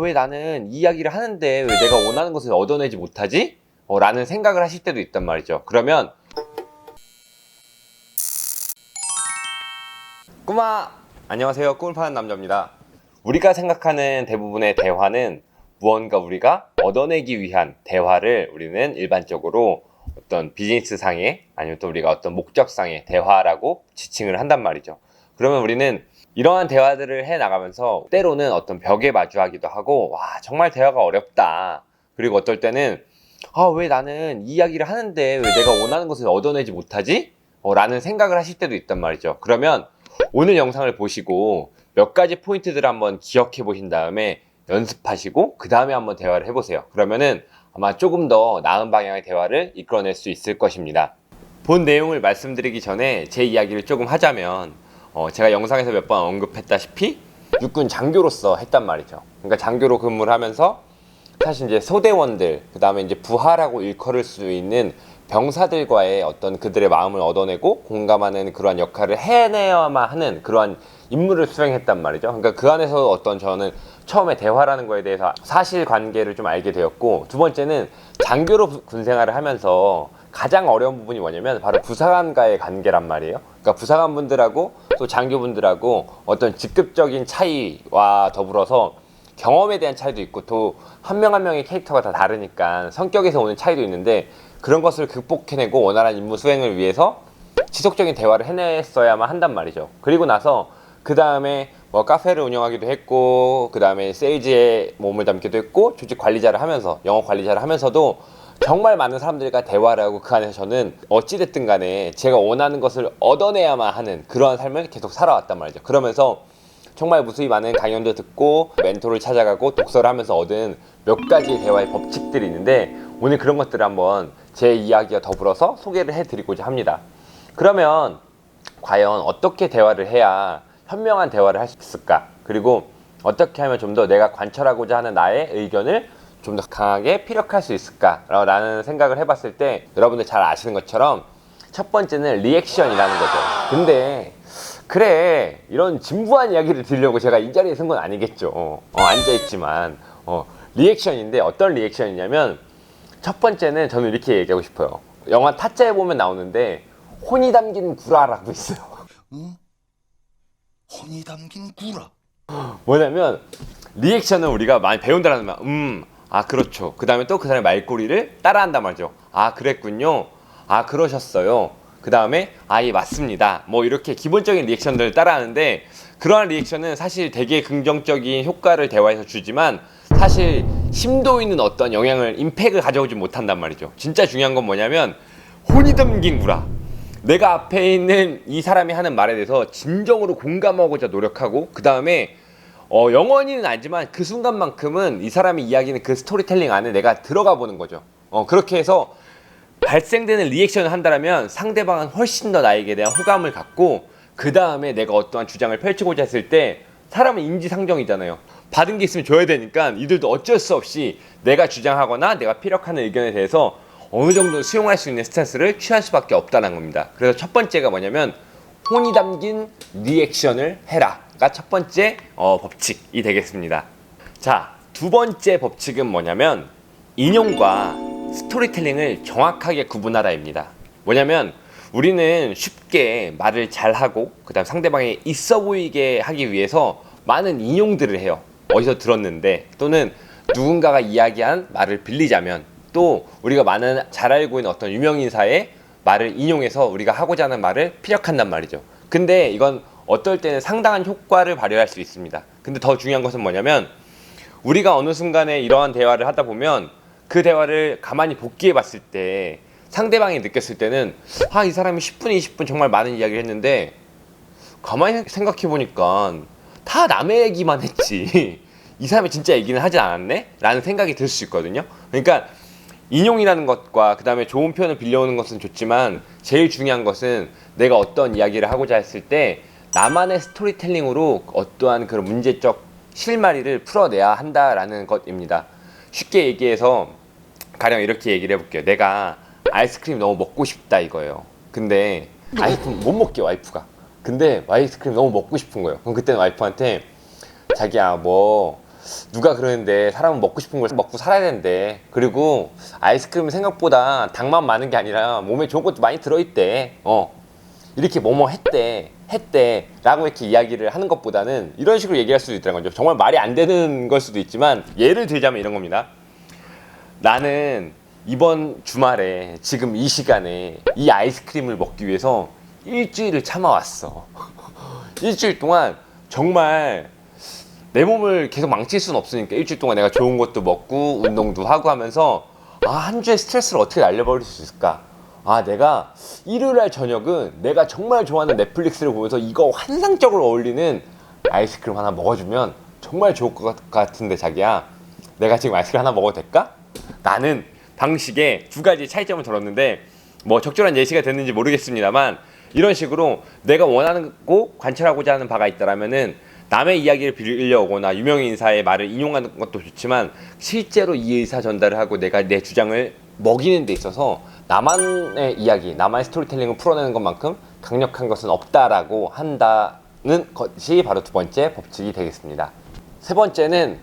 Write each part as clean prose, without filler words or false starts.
왜 나는 이 이야기를 하는데 왜 내가 원하는 것을 얻어내지 못하지? 라는 생각을 하실 때도 있단 말이죠. 그러면 꼬마! 안녕하세요. 꿈을 파는 남자입니다. 우리가 생각하는 대부분의 대화는 무언가 우리가 얻어내기 위한 대화를 우리는 일반적으로 어떤 비즈니스상의 아니면 또 우리가 어떤 목적상의 대화라고 지칭을 한단 말이죠. 그러면 우리는 이러한 대화들을 해 나가면서 때로는 어떤 벽에 마주하기도 하고, 와, 정말 대화가 어렵다. 그리고 어떨 때는 왜 나는 이 이야기를 하는데 왜 내가 원하는 것을 얻어내지 못하지? 라는 생각을 하실 때도 있단 말이죠. 그러면 오늘 영상을 보시고 몇 가지 포인트들을 한번 기억해 보신 다음에 연습하시고 그 다음에 한번 대화를 해보세요. 그러면은 아마 조금 더 나은 방향의 대화를 이끌어낼 수 있을 것입니다. 본 내용을 말씀드리기 전에 제 이야기를 조금 하자면 제가 영상에서 몇 번 언급했다시피 육군 장교로서 했단 말이죠. 그러니까 장교로 근무를 하면서 사실 이제 소대원들, 그 다음에 이제 부하라고 일컬을 수 있는 병사들과의 어떤 그들의 마음을 얻어내고 공감하는 그러한 역할을 해내야만 하는 그러한 임무를 수행했단 말이죠. 그러니까 그 안에서 어떤 저는 처음에 대화라는 거에 대해서 사실관계를 좀 알게 되었고, 두 번째는 장교로 군 생활을 하면서 가장 어려운 부분이 뭐냐면 바로 부사관과의 관계란 말이에요. 그러니까 부사관 분들하고 또 장교분들하고 어떤 직급적인 차이와 더불어서 경험에 대한 차이도 있고, 또 한 명 한 명의 캐릭터가 다 다르니까 성격에서 오는 차이도 있는데, 그런 것을 극복해내고 원활한 임무 수행을 위해서 지속적인 대화를 해냈어야만 한단 말이죠. 그리고 나서 그 다음에 뭐 카페를 운영하기도 했고, 그 다음에 세일즈에 몸을 담기도 했고, 조직 관리자를 하면서 영업 관리자를 하면서도 정말 많은 사람들과 대화를 하고, 그 안에서 저는 어찌됐든 간에 제가 원하는 것을 얻어내야만 하는 그러한 삶을 계속 살아왔단 말이죠. 그러면서 정말 무수히 많은 강연도 듣고 멘토를 찾아가고 독서를 하면서 얻은 몇 가지 대화의 법칙들이 있는데, 오늘 그런 것들을 한번 제 이야기와 더불어서 소개를 해드리고자 합니다. 그러면 과연 어떻게 대화를 해야 현명한 대화를 할 수 있을까? 그리고 어떻게 하면 좀 더 내가 관철하고자 하는 나의 의견을 좀 더 강하게 피력할 수 있을까? 라는 생각을 해봤을 때, 여러분들 잘 아시는 것처럼 첫 번째는 리액션이라는 거죠. 근데 그래, 이런 진부한 이야기를 들으려고 제가 이 자리에 선 건 아니겠죠. 앉아있지만 리액션인데, 어떤 리액션이냐면 첫 번째는 저는 이렇게 얘기하고 싶어요. 영화 타짜에 보면 나오는데 혼이 담긴 구라라고 있어요. 응? 혼이 담긴 구라. 뭐냐면 리액션은 우리가 많이 배운다라는 말, 그렇죠. 그 다음에 또 그 사람의 말꼬리를 따라한단 말이죠. 그랬군요. 그러셨어요. 그 다음에 예, 맞습니다. 뭐 이렇게 기본적인 리액션들을 따라하는데, 그러한 리액션은 사실 되게 긍정적인 효과를 대화에서 주지만 사실 심도 있는 어떤 영향을, 임팩을 가져오지 못한단 말이죠. 진짜 중요한 건 뭐냐면 혼이 담긴 구라. 내가 앞에 있는 이 사람이 하는 말에 대해서 진정으로 공감하고자 노력하고, 그 다음에 영원히는 아니지만 그 순간만큼은 이 사람이 이야기하는 그 스토리텔링 안에 내가 들어가 보는 거죠. 그렇게 해서 발생되는 리액션을 한다면 상대방은 훨씬 더 나에게 대한 호감을 갖고, 그 다음에 내가 어떠한 주장을 펼치고자 했을 때 사람은 인지상정이잖아요. 받은 게 있으면 줘야 되니까 이들도 어쩔 수 없이 내가 주장하거나 내가 피력하는 의견에 대해서 어느 정도 수용할 수 있는 스탠스를 취할 수밖에 없다는 겁니다. 그래서 첫 번째가 뭐냐면 혼이 담긴 리액션을 해라가 첫 번째 법칙이 되겠습니다. 자, 두 번째 법칙은 뭐냐면 인용과 스토리텔링을 정확하게 구분하라입니다. 뭐냐면 우리는 쉽게 말을 잘하고 그 다음 상대방이 있어 보이게 하기 위해서 많은 인용들을 해요. 어디서 들었는데, 또는 누군가가 이야기한 말을 빌리자면, 또 우리가 많은 잘 알고 있는 어떤 유명인사의 말을 인용해서 우리가 하고자 하는 말을 피력한단 말이죠. 근데 이건 어떨 때는 상당한 효과를 발휘할 수 있습니다. 근데 더 중요한 것은 뭐냐면 우리가 어느 순간에 이러한 대화를 하다 보면 그 대화를 가만히 복귀해 봤을 때 상대방이 느꼈을 때는 이 사람이 10분, 20분 정말 많은 이야기를 했는데 가만히 생각해 보니까 다 남의 얘기만 했지 이 사람이 진짜 얘기는 하지 않았네? 라는 생각이 들 수 있거든요. 그러니까 인용이라는 것과 그 다음에 좋은 표현을 빌려오는 것은 좋지만 제일 중요한 것은 내가 어떤 이야기를 하고자 했을 때 나만의 스토리텔링으로 어떠한 그런 문제적 실마리를 풀어내야 한다라는 것입니다. 쉽게 얘기해서 가령 이렇게 얘기를 해볼게요. 내가 아이스크림 너무 먹고 싶다 이거예요. 근데 아이스크림 못 먹게, 와이프가. 근데 아이스크림 너무 먹고 싶은 거예요. 그럼 그때는 와이프한테 자기야 뭐 누가 그러는데 사람은 먹고 싶은 걸 먹고 살아야 되는데, 그리고 아이스크림이 생각보다 당만 많은 게 아니라 몸에 좋은 것도 많이 들어있대. 이렇게 뭐뭐 했대 라고 이렇게 이야기를 하는 것보다는 이런 식으로 얘기할 수도 있다는 거죠. 정말 말이 안 되는 걸 수도 있지만 예를 들자면 이런 겁니다. 나는 이번 주말에 지금 이 시간에 이 아이스크림을 먹기 위해서 일주일을 참아왔어. 일주일 동안 정말 내 몸을 계속 망칠 수는 없으니까 일주일 동안 내가 좋은 것도 먹고 운동도 하고 하면서 한 주의 스트레스를 어떻게 날려버릴 수 있을까? 내가 일요일날 저녁은 내가 정말 좋아하는 넷플릭스를 보면서 이거 환상적으로 어울리는 아이스크림 하나 먹어주면 정말 좋을 것 같은데 자기야, 내가 지금 아이스크림 하나 먹어도 될까? 나는 방식에 두 가지 차이점을 들었는데 뭐 적절한 예시가 됐는지 모르겠습니다만 이런 식으로 내가 원하고 관찰하고자 하는 바가 있다라면은 남의 이야기를 빌려오거나 유명인 인사의 말을 인용하는 것도 좋지만 실제로 이 의사 전달을 하고 내가 내 주장을 먹이는 데 있어서 나만의 이야기, 나만의 스토리텔링을 풀어내는 것만큼 강력한 것은 없다라고 한다는 것이 바로 두 번째 법칙이 되겠습니다. 세 번째는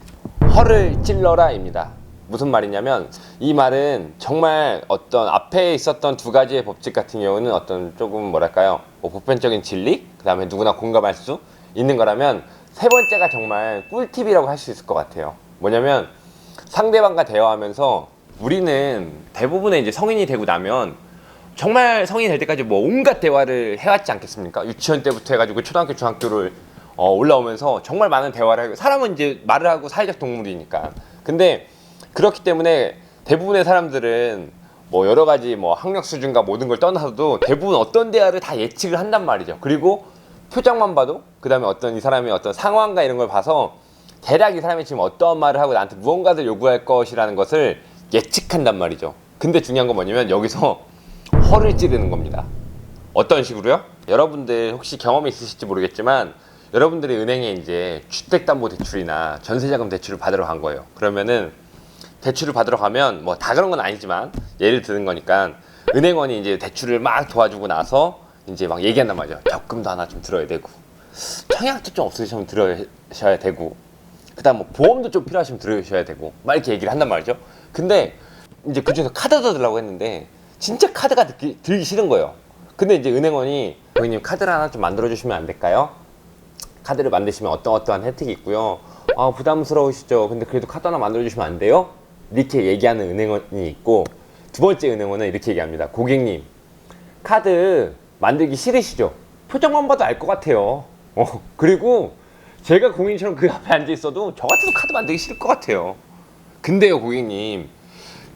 허를 찔러라입니다. 무슨 말이냐면 이 말은 정말 어떤 앞에 있었던 두 가지의 법칙 같은 경우는 어떤 조금 뭐랄까요, 보편적인 진리, 그 다음에 누구나 공감할 수 있는 거라면 세 번째가 정말 꿀팁이라고 할 수 있을 것 같아요. 뭐냐면 상대방과 대화하면서 우리는 대부분의 이제 성인이 되고 나면 정말 성인이 될 때까지 뭐 온갖 대화를 해왔지 않겠습니까? 유치원 때부터 해가지고 초등학교, 중학교를 올라오면서 정말 많은 대화를 하고, 사람은 이제 말을 하고 사회적 동물이니까. 근데 그렇기 때문에 대부분의 사람들은 뭐 여러 가지 뭐 학력 수준과 모든 걸 떠나서도 대부분 어떤 대화를 다 예측을 한단 말이죠. 그리고 표정만 봐도, 그 다음에 어떤 이 사람의 어떤 상황과 이런 걸 봐서 대략 이 사람이 지금 어떠한 말을 하고 나한테 무언가를 요구할 것이라는 것을 예측한단 말이죠. 근데 중요한 건 뭐냐면 여기서 허를 찌르는 겁니다. 어떤 식으로요? 여러분들 혹시 경험이 있으실지 모르겠지만 여러분들이 은행에 이제 주택담보대출이나 전세자금 대출을 받으러 간 거예요. 그러면은 대출을 받으러 가면 뭐 다 그런 건 아니지만 예를 드는 거니까 은행원이 이제 대출을 막 도와주고 나서 이제 막 얘기한단 말이죠. 적금도 하나 좀 들어야 되고, 청약도 좀 없으시면 들으셔야 되고, 그 다음 뭐 보험도 좀 필요하시면 들으셔야 되고, 막 이렇게 얘기를 한단 말이죠. 근데 이제 그중에서 카드도 들라고 했는데 진짜 카드가 들기 싫은 거예요. 근데 이제 은행원이 고객님 카드를 하나 좀 만들어 주시면 안 될까요? 카드를 만드시면 어떠한 혜택이 있고요. 부담스러우시죠? 근데 그래도 카드 하나 만들어 주시면 안 돼요? 이렇게 얘기하는 은행원이 있고, 두 번째 은행원은 이렇게 얘기합니다. 고객님, 카드 만들기 싫으시죠? 표정만 봐도 알 것 같아요. 그리고 제가 고객님처럼 그 앞에 앉아 있어도 저 같아도 카드 만들기 싫을 것 같아요. 근데요 고객님,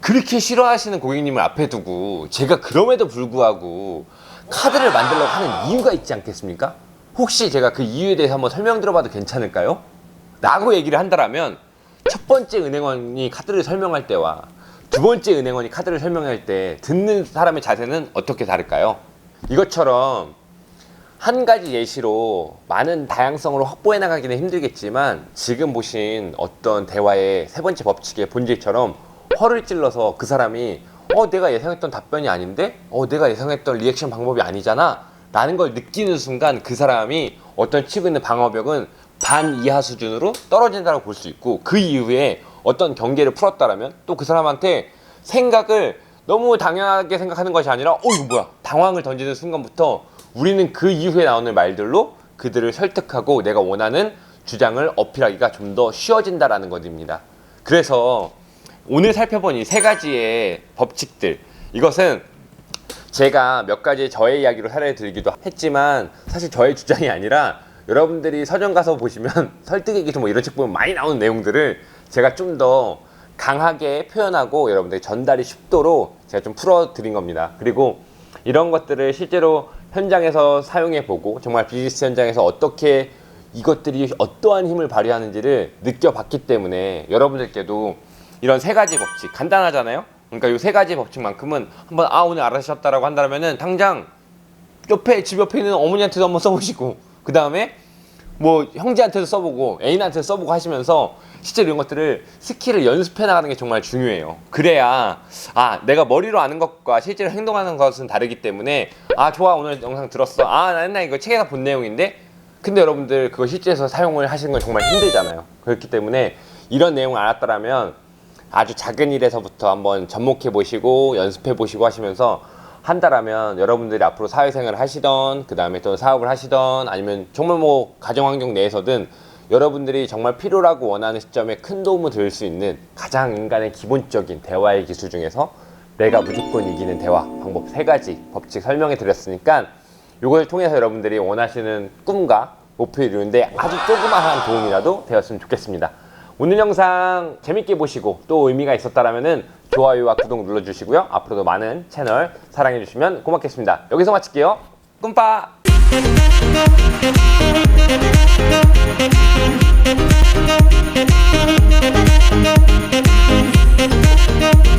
그렇게 싫어하시는 고객님을 앞에 두고 제가 그럼에도 불구하고 카드를 만들려고 하는 이유가 있지 않겠습니까? 혹시 제가 그 이유에 대해서 한번 설명 들어봐도 괜찮을까요? 라고 얘기를 한다라면 첫 번째 은행원이 카드를 설명할 때와 두 번째 은행원이 카드를 설명할 때 듣는 사람의 자세는 어떻게 다를까요? 이것처럼 한 가지 예시로 많은 다양성으로 확보해 나가기는 힘들겠지만 지금 보신 어떤 대화의 세 번째 법칙의 본질처럼 허를 찔러서 그 사람이 내가 예상했던 답변이 아닌데? 내가 예상했던 리액션 방법이 아니잖아? 라는 걸 느끼는 순간 그 사람이 어떤 치고 있는 방어벽은 반 이하 수준으로 떨어진다고 볼 수 있고, 그 이후에 어떤 경계를 풀었다라면 또 그 사람한테 생각을 너무 당연하게 생각하는 것이 아니라 이거 뭐야? 당황을 던지는 순간부터 우리는 그 이후에 나오는 말들로 그들을 설득하고 내가 원하는 주장을 어필하기가 좀 더 쉬워진다라는 것입니다. 그래서 오늘 살펴본 이 세 가지의 법칙들, 이것은 제가 몇 가지 저의 이야기로 사례를 들기도 했지만 사실 저의 주장이 아니라 여러분들이 서점 가서 보시면 설득의 기술 뭐 이런 책 보면 많이 나오는 내용들을 제가 좀 더 강하게 표현하고 여러분들이 전달이 쉽도록 제가 좀 풀어드린 겁니다. 그리고 이런 것들을 실제로 현장에서 사용해보고 정말 비즈니스 현장에서 어떻게 이것들이 어떠한 힘을 발휘하는지를 느껴봤기 때문에 여러분들께도 이런 세 가지 법칙, 간단하잖아요? 그러니까 이 세 가지 법칙만큼은 한번 오늘 알아주셨다라고 한다면은 당장 집 옆에 있는 어머니한테도 한번 써보시고, 그 다음에 뭐 형제한테도 써보고 애인한테도 써보고 하시면서 실제로 이런 것들을 스킬을 연습해 나가는 게 정말 중요해요. 그래야 내가 머리로 아는 것과 실제로 행동하는 것은 다르기 때문에 좋아, 오늘 영상 들었어, 나 옛날에 이거 책에서 본 내용인데, 근데 여러분들 그거 실제에서 사용을 하시는 건 정말 힘들잖아요. 그렇기 때문에 이런 내용을 알았더라면 아주 작은 일에서부터 한번 접목해 보시고 연습해 보시고 하시면서 한다라면 여러분들이 앞으로 사회생활을 하시던 그 다음에 또 사업을 하시던 아니면 정말 뭐 가정환경 내에서든 여러분들이 정말 필요라고 원하는 시점에 큰 도움을 드릴 수 있는 가장 인간의 기본적인 대화의 기술 중에서 내가 무조건 이기는 대화 방법 3가지 법칙 설명해 드렸으니까 이걸 통해서 여러분들이 원하시는 꿈과 목표 이루는데 아주 조그마한 도움이라도 되었으면 좋겠습니다. 오늘 영상 재밌게 보시고 또 의미가 있었다면 좋아요와 구독 눌러주시고요. 앞으로도 많은 채널 사랑해주시면 고맙겠습니다. 여기서 마칠게요. 꿈빠! Thank you.